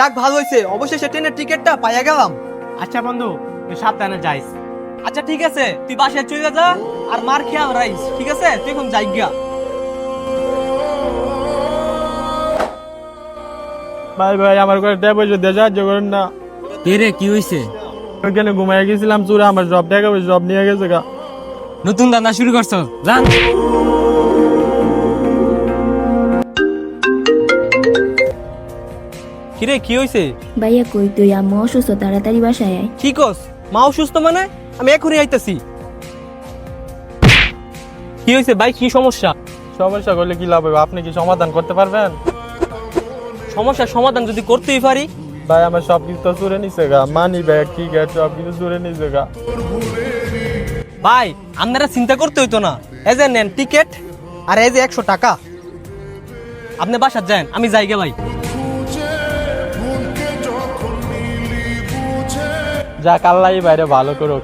যাক ভালো হয়েছে, অবশেষে ট্রেনের টিকিটটা পাইয়া গেলাম। আচ্ছা বন্ধু, তুই সাবধানে যাইস। আচ্ছা ঠিক আছে, তুই বাসায় চলে যা আর মার খেয়াল রাইস, ঠিক আছে? তুই এখন যাইগা। ভাই ভাই আমার করে টাকা পয়সা দিয়ে সাহায্য করেন না। কে রে, কি হইছে? ওইখানে ঘুমাই গেছিলাম, চুরা আমার সব টাকা পয়সা সব নিয়ে গেছে গা। নতুন দান্দা শুরু করছো, জান। কিরে কি হয়েছে? ভাইয়া কই তুই? আম্মু অসুস্থ, তাড়াতাড়ি বাসায় আয়। কি কস? মা অসুস্থ মানে? আমি এখনই আইতাছি। কি হয়েছে ভাই, কি সমস্যা? সমস্যা করলে কি লাভ হবে? আপনি কি সমাধান করতে পারবেন? সমস্যার সমাধান যদি করতেই পারি। ভাই আমার সব কিছু তো চুরে নিছে গা, মানি ব্যাগ টিকিট সব কিছু চুরে নিছে গা। ভাই আপনারা চিন্তা করতে হইতো না, এই যে নেন টিকিট আর এই যে 100 টাকা। আপনি বাসার যান, আমি যাইগে ভাই। যা কাল্লাই বাইরে ভালো করুক।